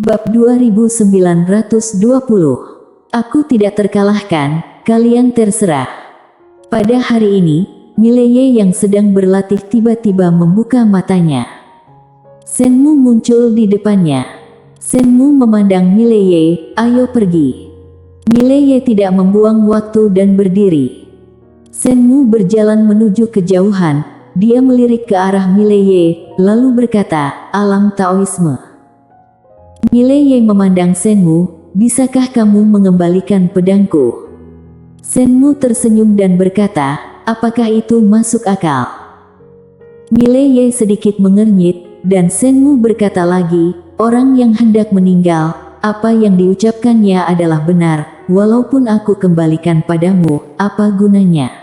Bab 2920. Aku tidak terkalahkan, kalian terserah. Pada hari ini, Mileye yang sedang berlatih tiba-tiba membuka matanya. Senmu muncul di depannya. Senmu memandang Mileye, ayo pergi. Mileye tidak membuang waktu dan berdiri. Senmu berjalan menuju kejauhan, dia melirik ke arah Mileye, lalu berkata, alam Taoisme. Mileye memandang Senmu, bisakah kamu mengembalikan pedangku? Senmu tersenyum dan berkata, apakah itu masuk akal? Mileye sedikit mengernyit, dan Senmu berkata lagi, orang yang hendak meninggal, apa yang diucapkannya adalah benar, walaupun aku kembalikan padamu, apa gunanya?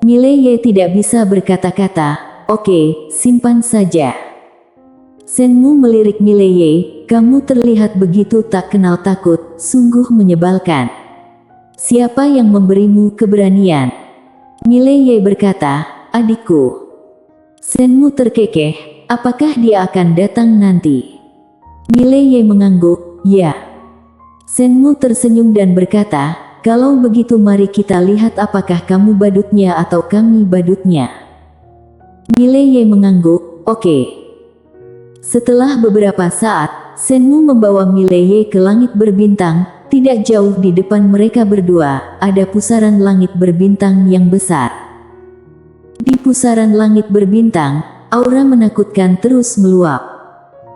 Mileye tidak bisa berkata-kata, oke, simpan saja. Senmu melirik Mileye, kamu terlihat begitu tak kenal takut, sungguh menyebalkan. Siapa yang memberimu keberanian? Mileye berkata, adikku. Senmu terkekeh, apakah dia akan datang nanti? Mileye mengangguk, ya. Senmu tersenyum dan berkata, kalau begitu mari kita lihat apakah kamu badutnya atau kami badutnya. Mileye mengangguk, oke. Setelah beberapa saat, Senmu membawa Mileye ke langit berbintang, tidak jauh di depan mereka berdua, ada pusaran langit berbintang yang besar. Di pusaran langit berbintang, aura menakutkan terus meluap.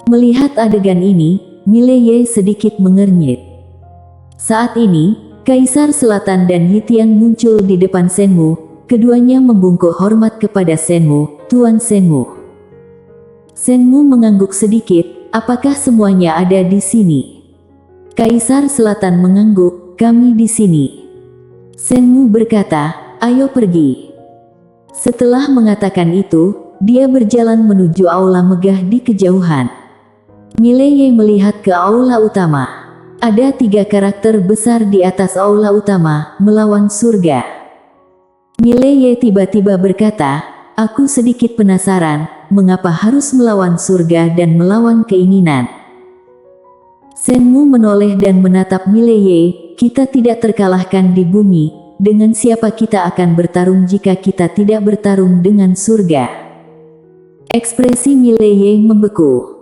Melihat adegan ini, Mileye sedikit mengernyit. Saat ini, Kaisar Selatan dan Yitian muncul di depan Senmu, keduanya membungkuk hormat kepada Senmu, Tuan Senmu. Senmu mengangguk sedikit, apakah semuanya ada di sini? Kaisar Selatan mengangguk, kami di sini. Senmu berkata, ayo pergi. Setelah mengatakan itu, dia berjalan menuju aula megah di kejauhan. Mileye melihat ke aula utama. Ada 3 karakter besar di atas aula utama, melawan surga. Mileye tiba-tiba berkata, aku sedikit penasaran, mengapa harus melawan surga dan melawan keinginan? Senmu menoleh dan menatap Mileye, kita tidak terkalahkan di bumi, dengan siapa kita akan bertarung jika kita tidak bertarung dengan surga? Ekspresi Mileye membeku.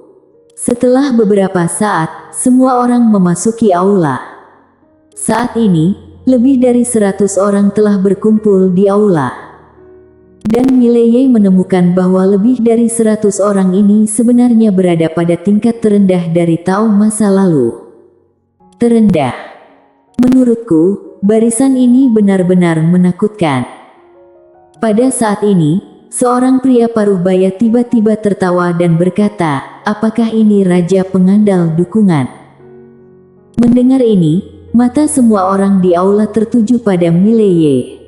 Setelah beberapa saat, semua orang memasuki aula. Saat ini, lebih dari 100 orang telah berkumpul di aula. Dan Mileye menemukan bahwa lebih dari 100 orang ini sebenarnya berada pada tingkat terendah dari Tao masa lalu. Terendah. Menurutku, barisan ini benar-benar menakutkan. Pada saat ini, seorang pria paruh baya tiba-tiba tertawa dan berkata, apakah ini Raja Pengandal Dukungan? Mendengar ini, mata semua orang di aula tertuju pada Mileye.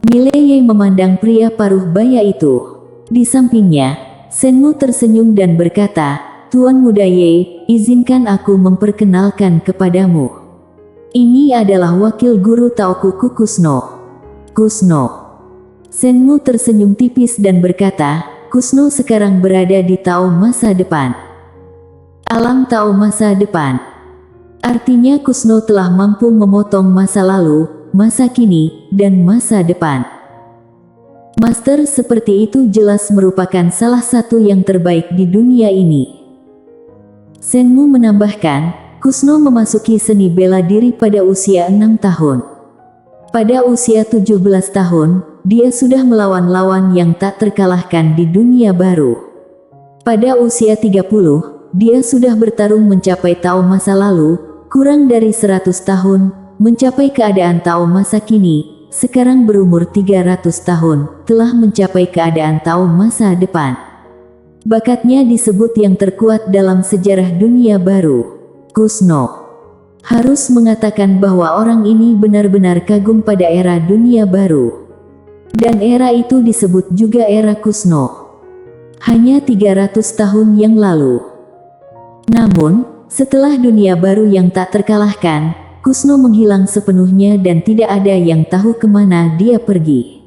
Mileye memandang pria paruh baya itu. Di sampingnya, Senmu tersenyum dan berkata, Tuan Muda Ye, izinkan aku memperkenalkan kepadamu. Ini adalah wakil guru Taoku Kusno. Kusno. Senmu tersenyum tipis dan berkata, Kusno sekarang berada di Tao masa depan. Alam Tao masa depan. Artinya Kusno telah mampu memotong masa lalu, masa kini, dan masa depan. Master seperti itu jelas merupakan salah satu yang terbaik di dunia ini. Senmu menambahkan, Kusno memasuki seni bela diri pada usia 6 tahun. Pada usia 17 tahun, dia sudah melawan lawan yang tak terkalahkan di dunia baru. Pada usia 30, dia sudah bertarung mencapai Tao masa lalu, kurang dari 100 tahun, mencapai keadaan Tao masa kini, sekarang berumur 300 tahun, telah mencapai keadaan Tao masa depan. Bakatnya disebut yang terkuat dalam sejarah dunia baru. Kusno. Harus mengatakan bahwa orang ini benar-benar kagum pada era dunia baru. Dan era itu disebut juga era Kusno. Hanya 300 tahun yang lalu. Namun, setelah dunia baru yang tak terkalahkan, Kusno menghilang sepenuhnya dan tidak ada yang tahu kemana dia pergi.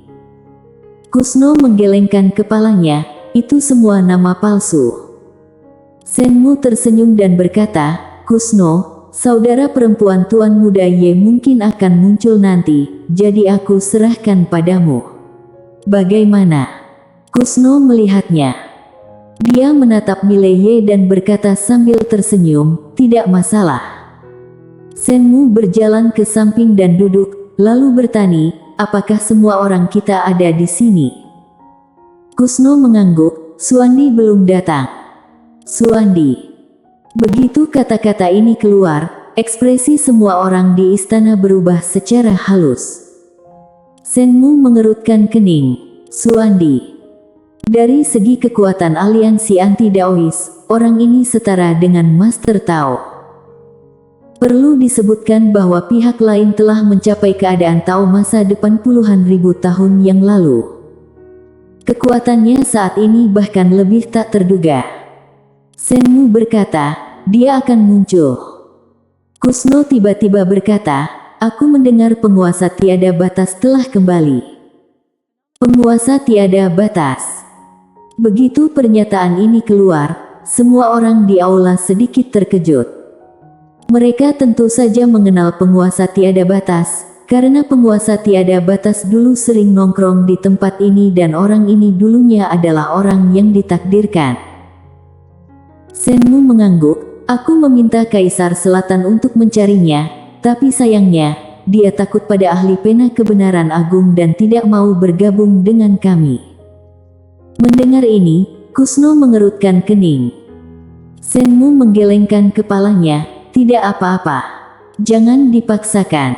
Kusno menggelengkan kepalanya, itu semua nama palsu. Senmu tersenyum dan berkata, Kusno, saudara perempuan Tuan Muda Ye mungkin akan muncul nanti, jadi aku serahkan padamu. Bagaimana? Kusno melihatnya. Dia menatap Mileye dan berkata sambil tersenyum, tidak masalah. Senmu berjalan ke samping dan duduk, lalu bertanya, apakah semua orang kita ada di sini? Kusno mengangguk, Suandi belum datang. Suandi. Begitu kata-kata ini keluar, ekspresi semua orang di istana berubah secara halus. Senmu mengerutkan kening. Suandi. Dari segi kekuatan aliansi anti-Daois, orang ini setara dengan Master Tao. Perlu disebutkan bahwa pihak lain telah mencapai keadaan Tao masa depan puluhan ribu tahun yang lalu. Kekuatannya saat ini bahkan lebih tak terduga. Senmu berkata, dia akan muncul. Kusno tiba-tiba berkata, aku mendengar penguasa tiada batas telah kembali. Penguasa tiada batas. Begitu pernyataan ini keluar, semua orang di aula sedikit terkejut. Mereka tentu saja mengenal penguasa tiada batas, karena penguasa tiada batas dulu sering nongkrong di tempat ini dan orang ini dulunya adalah orang yang ditakdirkan. Senmu mengangguk, aku meminta Kaisar Selatan untuk mencarinya, tapi sayangnya, dia takut pada ahli pena kebenaran agung dan tidak mau bergabung dengan kami. Mendengar ini, Kusno mengerutkan kening. Senmu menggelengkan kepalanya, tidak apa-apa. Jangan dipaksakan.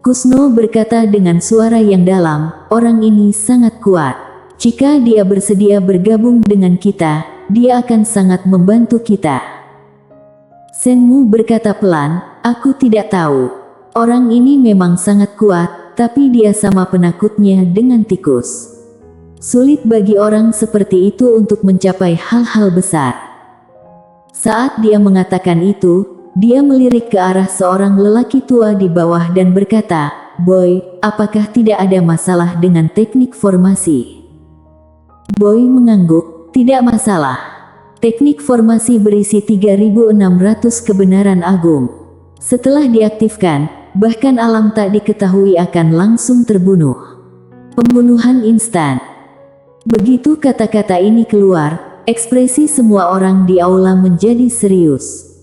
Kusno berkata dengan suara yang dalam, orang ini sangat kuat. Jika dia bersedia bergabung dengan kita, dia akan sangat membantu kita. Senmu berkata pelan, aku tidak tahu. Orang ini memang sangat kuat, tapi dia sama penakutnya dengan tikus. Sulit bagi orang seperti itu untuk mencapai hal-hal besar. Saat dia mengatakan itu, dia melirik ke arah seorang lelaki tua di bawah dan berkata, Boy, apakah tidak ada masalah dengan teknik formasi? Boy mengangguk, tidak masalah. Teknik formasi berisi 3600 kebenaran agung. Setelah diaktifkan, bahkan alam tak diketahui akan langsung terbunuh. Pembunuhan instan. Begitu kata-kata ini keluar, ekspresi semua orang di aula menjadi serius.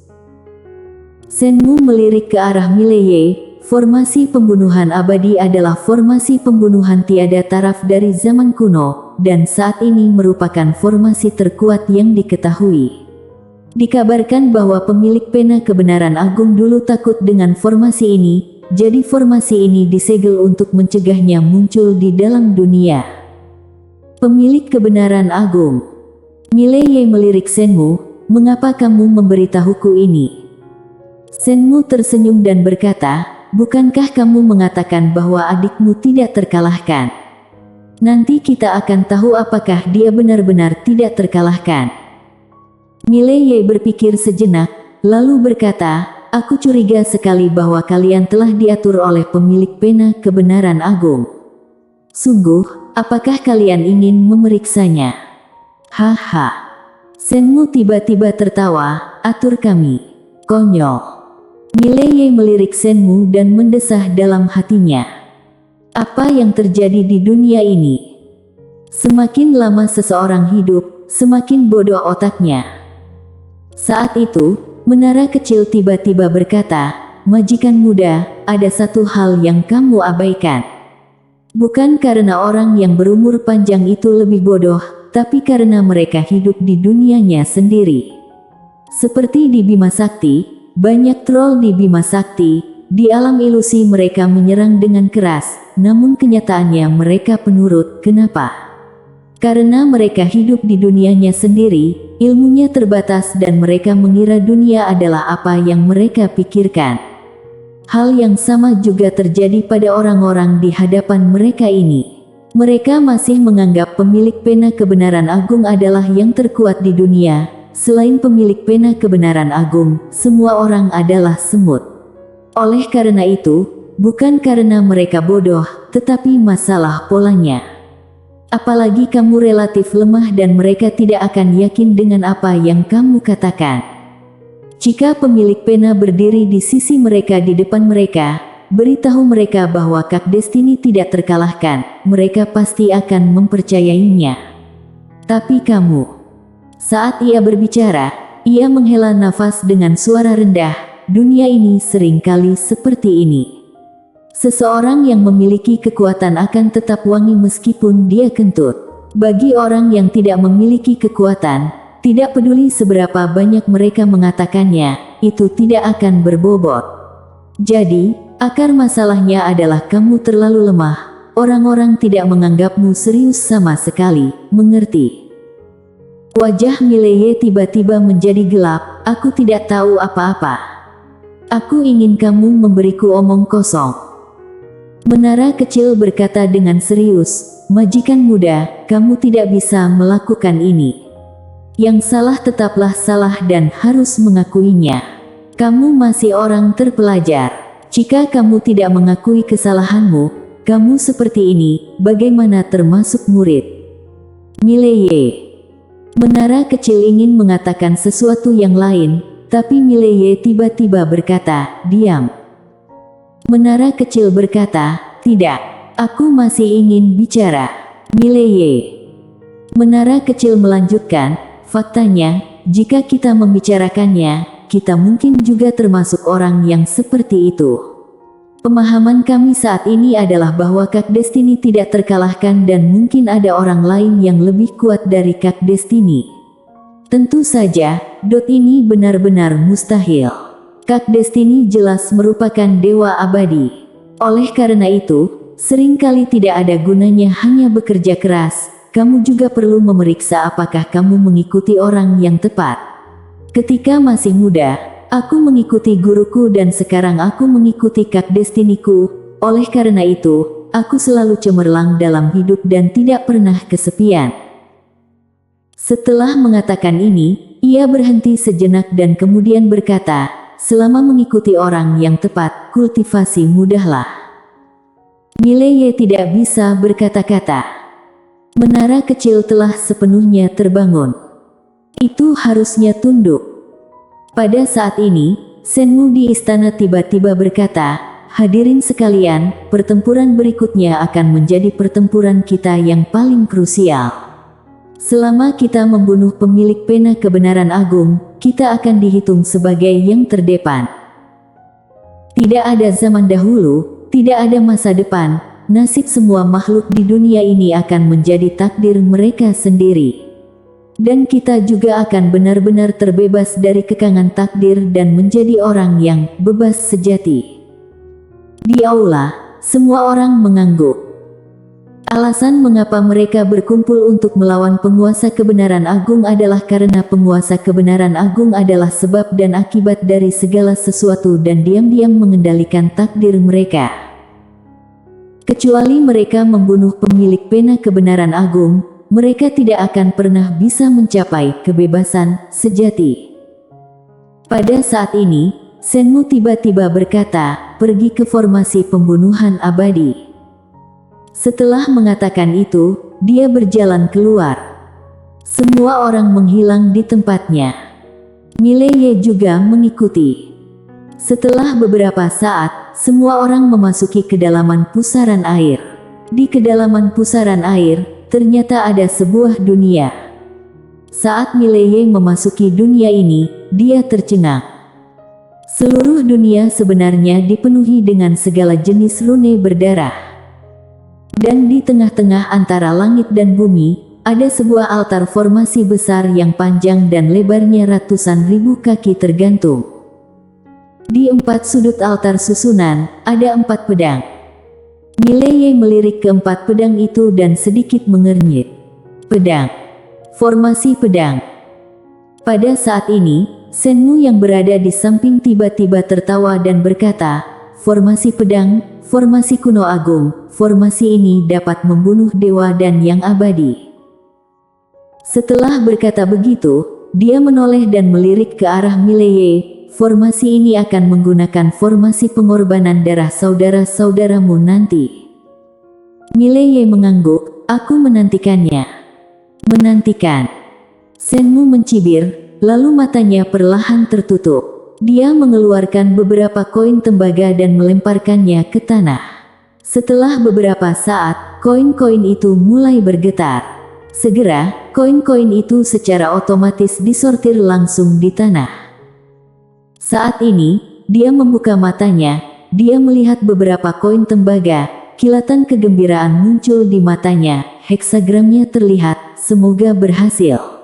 Senmu melirik ke arah Mileye, formasi pembunuhan abadi adalah formasi pembunuhan tiada taraf dari zaman kuno, dan saat ini merupakan formasi terkuat yang diketahui. Dikabarkan bahwa pemilik pena kebenaran agung dulu takut dengan formasi ini, jadi formasi ini disegel untuk mencegahnya muncul di dalam dunia. Pemilik kebenaran agung. Mileye melirik Senmu, mengapa kamu memberitahuku ini? Senmu tersenyum dan berkata, bukankah kamu mengatakan bahwa adikmu tidak terkalahkan? Nanti kita akan tahu apakah dia benar-benar tidak terkalahkan. Mileye berpikir sejenak, lalu berkata, aku curiga sekali bahwa kalian telah diatur oleh pemilik pena kebenaran agung. Sungguh, apakah kalian ingin memeriksanya? Haha. Senmu tiba-tiba tertawa, atur kami. Konyol. Mileye melirik Senmu dan mendesah dalam hatinya. Apa yang terjadi di dunia ini? Semakin lama seseorang hidup, semakin bodoh otaknya. Saat itu, menara kecil tiba-tiba berkata, majikan muda, ada satu hal yang kamu abaikan. Bukan karena orang yang berumur panjang itu lebih bodoh, tapi karena mereka hidup di dunianya sendiri. Seperti di Bima Sakti, banyak troll di Bima Sakti, di alam ilusi mereka menyerang dengan keras, namun kenyataannya mereka penurut. Kenapa? Karena mereka hidup di dunianya sendiri, ilmunya terbatas dan mereka mengira dunia adalah apa yang mereka pikirkan. Hal yang sama juga terjadi pada orang-orang di hadapan mereka ini. Mereka masih menganggap pemilik pena kebenaran agung adalah yang terkuat di dunia. Selain pemilik pena kebenaran agung, semua orang adalah semut. Oleh karena itu, bukan karena mereka bodoh, tetapi masalah polanya. Apalagi kamu relatif lemah dan mereka tidak akan yakin dengan apa yang kamu katakan. Jika pemilik pena berdiri di sisi mereka di depan mereka, beritahu mereka bahwa Kak Destiny tidak terkalahkan, mereka pasti akan mempercayainya. Tapi kamu. Saat ia berbicara, ia menghela nafas dengan suara rendah. Dunia ini seringkali seperti ini. Seseorang yang memiliki kekuatan akan tetap wangi meskipun dia kentut. Bagi orang yang tidak memiliki kekuatan, tidak peduli seberapa banyak mereka mengatakannya, itu tidak akan berbobot. Jadi, akar masalahnya adalah kamu terlalu lemah. Orang-orang tidak menganggapmu serius sama sekali, mengerti? Wajah Mileye tiba-tiba menjadi gelap. Aku tidak tahu apa-apa. Aku ingin kamu memberiku omong kosong. Menara kecil berkata dengan serius, majikan muda, kamu tidak bisa melakukan ini. Yang salah tetaplah salah dan harus mengakuinya. Kamu masih orang terpelajar. Jika kamu tidak mengakui kesalahanmu, kamu seperti ini, bagaimana termasuk murid? Mileye. Menara kecil ingin mengatakan sesuatu yang lain, tapi Mileye tiba-tiba berkata, diam. Menara kecil berkata, tidak, aku masih ingin bicara. Mileye. Menara kecil melanjutkan, faktanya, jika kita membicarakannya, kita mungkin juga termasuk orang yang seperti itu. Pemahaman kami saat ini adalah bahwa Kak Destiny tidak terkalahkan dan mungkin ada orang lain yang lebih kuat dari Kak Destiny. Tentu saja, ini benar-benar mustahil. Kak Destiny jelas merupakan dewa abadi. Oleh karena itu, seringkali tidak ada gunanya hanya bekerja keras. Kamu juga perlu memeriksa apakah kamu mengikuti orang yang tepat. Ketika masih muda, aku mengikuti guruku dan sekarang aku mengikuti Kak Destiny-ku. Oleh karena itu, aku selalu cemerlang dalam hidup dan tidak pernah kesepian. Setelah mengatakan ini, ia berhenti sejenak dan kemudian berkata, selama mengikuti orang yang tepat, kultivasi mudahlah. Mileye tidak bisa berkata-kata. Menara kecil telah sepenuhnya terbangun. Itu harusnya tunduk. Pada saat ini, Senmu di istana tiba-tiba berkata, hadirin sekalian, pertempuran berikutnya akan menjadi pertempuran kita yang paling krusial. Selama kita membunuh pemilik pena kebenaran agung, kita akan dihitung sebagai yang terdepan. Tidak ada zaman dahulu, tidak ada masa depan, nasib semua makhluk di dunia ini akan menjadi takdir mereka sendiri. Dan kita juga akan benar-benar terbebas dari kekangan takdir dan menjadi orang yang bebas sejati. Di aula, semua orang mengangguk. Alasan mengapa mereka berkumpul untuk melawan penguasa kebenaran agung adalah karena penguasa kebenaran agung adalah sebab dan akibat dari segala sesuatu dan diam-diam mengendalikan takdir mereka. Kecuali mereka membunuh pemilik pena kebenaran agung, mereka tidak akan pernah bisa mencapai kebebasan sejati. Pada saat ini, Senmu tiba-tiba berkata, pergi ke formasi pembunuhan abadi. Setelah mengatakan itu, dia berjalan keluar. Semua orang menghilang di tempatnya. Mileye juga mengikuti. Setelah beberapa saat, semua orang memasuki kedalaman pusaran air. Di kedalaman pusaran air, ternyata ada sebuah dunia. Saat Mileye memasuki dunia ini, dia tercengang. Seluruh dunia sebenarnya dipenuhi dengan segala jenis rune berdarah. Dan di tengah-tengah antara langit dan bumi, ada sebuah altar formasi besar yang panjang dan lebarnya ratusan ribu kaki tergantung. Di 4 sudut altar susunan, ada 4 pedang. Mileye melirik ke 4 pedang itu dan sedikit mengernyit. Pedang. Formasi pedang. Pada saat ini, Senmu yang berada di samping tiba-tiba tertawa dan berkata, formasi pedang, formasi kuno agung, formasi ini dapat membunuh dewa dan yang abadi. Setelah berkata begitu, dia menoleh dan melirik ke arah Mileye, formasi ini akan menggunakan formasi pengorbanan darah saudara-saudaramu nanti. Mileye mengangguk, aku menantikannya. Menantikan. Senmu mencibir, lalu matanya perlahan tertutup. Dia mengeluarkan beberapa koin tembaga dan melemparkannya ke tanah. Setelah beberapa saat, koin-koin itu mulai bergetar. Segera, koin-koin itu secara otomatis disortir langsung di tanah. Saat ini, dia membuka matanya, dia melihat beberapa koin tembaga, kilatan kegembiraan muncul di matanya, heksagramnya terlihat, semoga berhasil.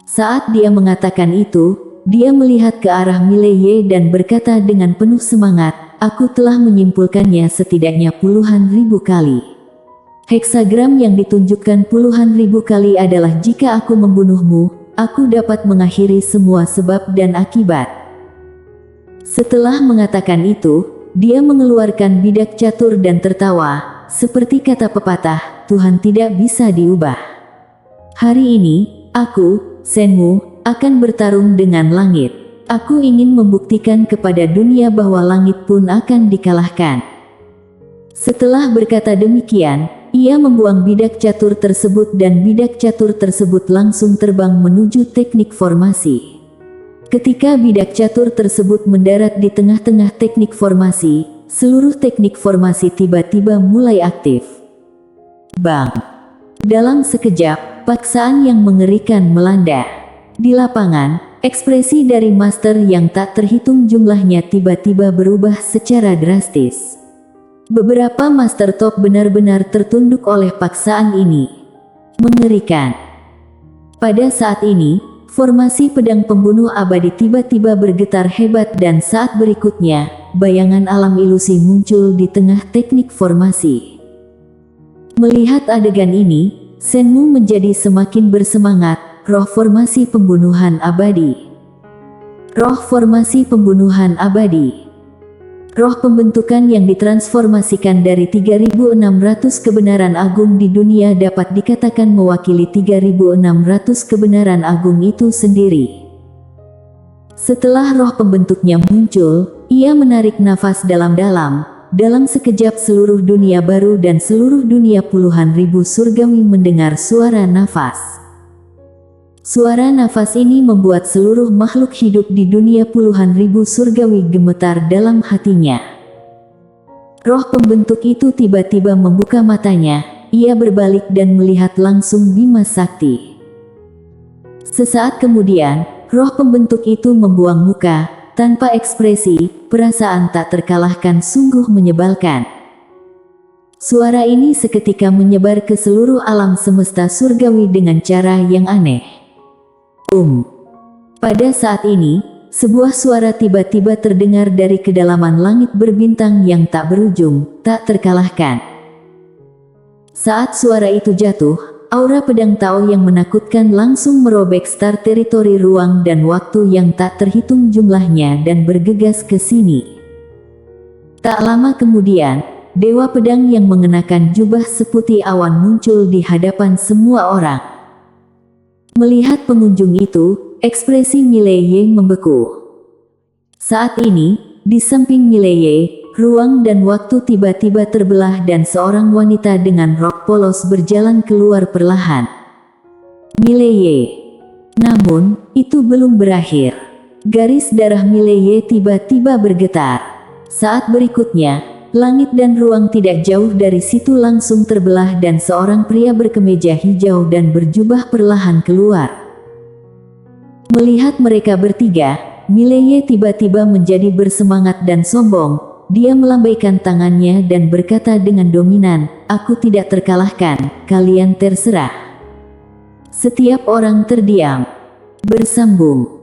Saat dia mengatakan itu, dia melihat ke arah Mileye dan berkata dengan penuh semangat, aku telah menyimpulkannya setidaknya puluhan ribu kali. Heksagram yang ditunjukkan puluhan ribu kali adalah jika aku membunuhmu, aku dapat mengakhiri semua sebab dan akibat. Setelah mengatakan itu, dia mengeluarkan bidak catur dan tertawa, seperti kata pepatah, Tuhan tidak bisa diubah. Hari ini, aku, Senmu, akan bertarung dengan langit. Aku ingin membuktikan kepada dunia bahwa langit pun akan dikalahkan. Setelah berkata demikian, ia membuang bidak catur tersebut dan bidak catur tersebut langsung terbang menuju teknik formasi. Ketika bidak catur tersebut mendarat di tengah-tengah teknik formasi, seluruh teknik formasi tiba-tiba mulai aktif. Bang! Dalam sekejap, paksaan yang mengerikan melanda. Di lapangan, ekspresi dari master yang tak terhitung jumlahnya tiba-tiba berubah secara drastis. Beberapa master top benar-benar tertunduk oleh paksaan ini. Mengerikan. Pada saat ini, formasi pedang pembunuh abadi tiba-tiba bergetar hebat dan saat berikutnya, bayangan alam ilusi muncul di tengah teknik formasi. Melihat adegan ini, Senmu menjadi semakin bersemangat, roh formasi pembunuhan abadi. Roh formasi pembunuhan abadi. Roh pembentukan yang ditransformasikan dari 3.600 kebenaran agung di dunia dapat dikatakan mewakili 3.600 kebenaran agung itu sendiri. Setelah roh pembentuknya muncul, ia menarik nafas dalam-dalam. Dalam sekejap seluruh dunia baru dan seluruh dunia puluhan ribu surgawi mendengar suara nafas. Suara nafas ini membuat seluruh makhluk hidup di dunia puluhan ribu surgawi gemetar dalam hatinya. Roh pembentuk itu tiba-tiba membuka matanya, ia berbalik dan melihat langsung Bima Sakti. Sesaat kemudian, roh pembentuk itu membuang muka, tanpa ekspresi, perasaan tak terkalahkan sungguh menyebalkan. Suara ini seketika menyebar ke seluruh alam semesta surgawi dengan cara yang aneh. Pada saat ini, sebuah suara tiba-tiba terdengar dari kedalaman langit berbintang yang tak berujung, tak terkalahkan. Saat suara itu jatuh, aura pedang Tao yang menakutkan langsung merobek star teritori ruang dan waktu yang tak terhitung jumlahnya dan bergegas ke sini. Tak lama kemudian, Dewa Pedang yang mengenakan jubah seputih awan muncul di hadapan semua orang. Melihat pengunjung itu, ekspresi Mileye membeku. Saat ini, di samping Mileye, ruang dan waktu tiba-tiba terbelah dan seorang wanita dengan rok polos berjalan keluar perlahan. Mileye. Namun, itu belum berakhir. Garis darah Mileye tiba-tiba bergetar. Saat berikutnya, langit dan ruang tidak jauh dari situ langsung terbelah dan seorang pria berkemeja hijau dan berjubah perlahan keluar. Melihat mereka bertiga, Mileye tiba-tiba menjadi bersemangat dan sombong. Dia melambaikan tangannya dan berkata dengan dominan, aku tidak terkalahkan, kalian terserah. Setiap orang terdiam. Bersambung.